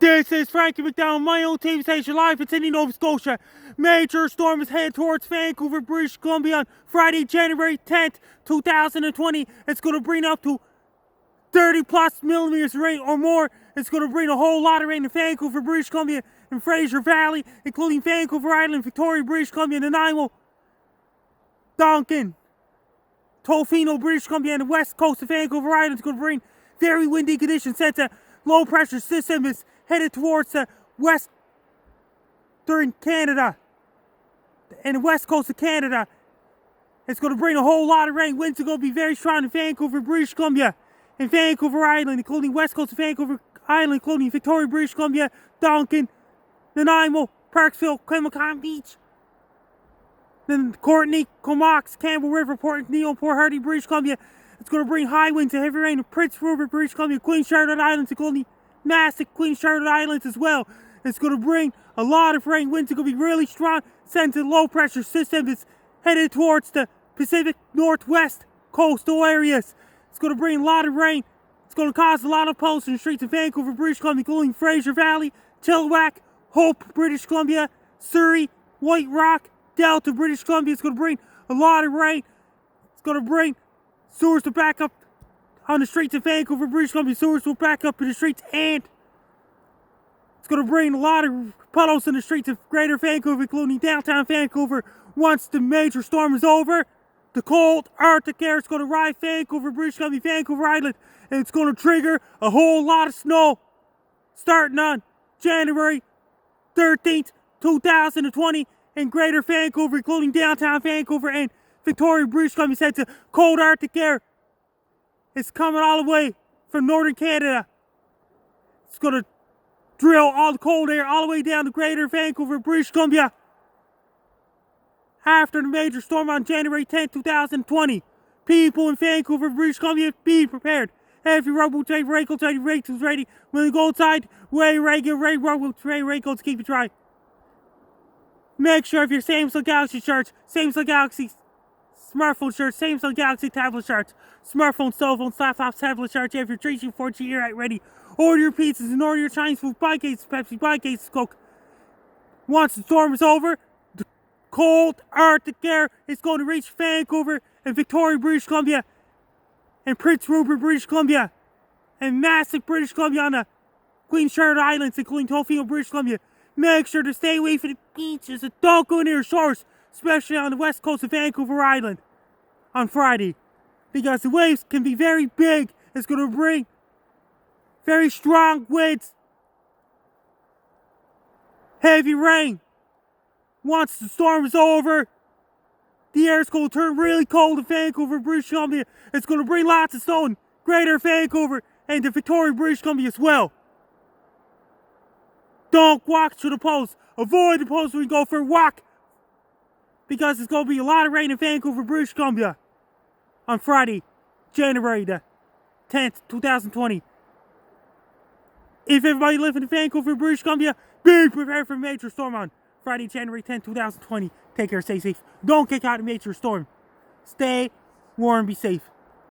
This is Frankie McDowell, my own TV station live in Sydney, Nova Scotia. Major storm is headed towards Vancouver, British Columbia on Friday, January 10th, 2020. It's going to bring up to 30 plus millimeters of rain or more. It's going to bring a whole lot of rain to Vancouver, British Columbia, and Fraser Valley, including Vancouver Island, Victoria, British Columbia, Nanaimo, Duncan, Tofino, British Columbia, and the west coast of Vancouver Island. It's going to bring very windy conditions since a low pressure system is headed towards the western Canada and the west coast of Canada. It's going to bring a whole lot of rain. Winds are going to be very strong in Vancouver, British Columbia, and Vancouver Island, including west coast of Vancouver Island, including Victoria, British Columbia, Duncan, Nanaimo, Parksville, Campbell Beach, then Courtney, Comox, Campbell River, Port MacNeil, Port Hardy, British Columbia. It's going to bring high winds and heavy rain in Prince Rupert, British Columbia, Queen Charlotte Islands, including Masset, Queen Charlotte Islands as well. It's going to bring a lot of rain. Winds are going to be really strong since the low pressure system is headed towards the Pacific Northwest coastal areas. It's going to bring a lot of rain. It's going to cause a lot of puddles in the streets of Vancouver, British Columbia, including Fraser Valley, Chilliwack, Hope, British Columbia, Surrey, White Rock, Delta, British Columbia. It's going to bring a lot of rain. It's going to bring sewers to back up on the streets of Vancouver, British Columbia. Sewers will back up in the streets, and it's going to bring a lot of puddles in the streets of Greater Vancouver, including downtown Vancouver. Once the major storm is over, the cold Arctic air is going to arrive Vancouver, British Columbia, Vancouver Island, and it's going to trigger a whole lot of snow starting on January 13th, 2020 in Greater Vancouver, including downtown Vancouver and Victoria, British Columbia. Said the cold Arctic air is coming all the way from northern Canada. It's going to drill all the cold air all the way down to Greater Vancouver, British Columbia after the major storm on January 10, 2020. People in Vancouver, British Columbia, be prepared. Have your rubber raincoats ready. When you go outside, wear regular raincoats to keep it dry. Make sure if your Samsung Galaxy shirts, Samsung Galaxy smartphone shirts, Samsung Galaxy tablet shirts, smartphones, cell phones, laptops, tablet shirts, have your 3G, 4G earite ready. Order your pizzas and order your Chinese food. Buy cases of Pepsi, buy cases of Coke. Once the storm is over, the cold Arctic air is going to reach Vancouver and Victoria, British Columbia, and Prince Rupert, British Columbia, and Masset, British Columbia on the Queen Charlotte Islands, including Tofino, British Columbia. Make sure to stay away from the beaches and don't go near shores, especially on the west coast of Vancouver Island on Friday, because the waves can be very big. It's going to bring very strong winds, heavy rain. Once the storm is over, the air is going to turn really cold in Vancouver, British Columbia. It's going to bring lots of snow in Greater Vancouver and to Victoria, British Columbia as well. Don't walk through the posts. Avoid the posts when you go for a walk, because it's going to be a lot of rain in Vancouver, British Columbia on Friday, January the 10th, 2020. If everybody living in Vancouver, British Columbia, be prepared for a major storm on Friday, January 10th, 2020. Take care, stay safe. Don't get caught in a major storm. Stay warm, be safe.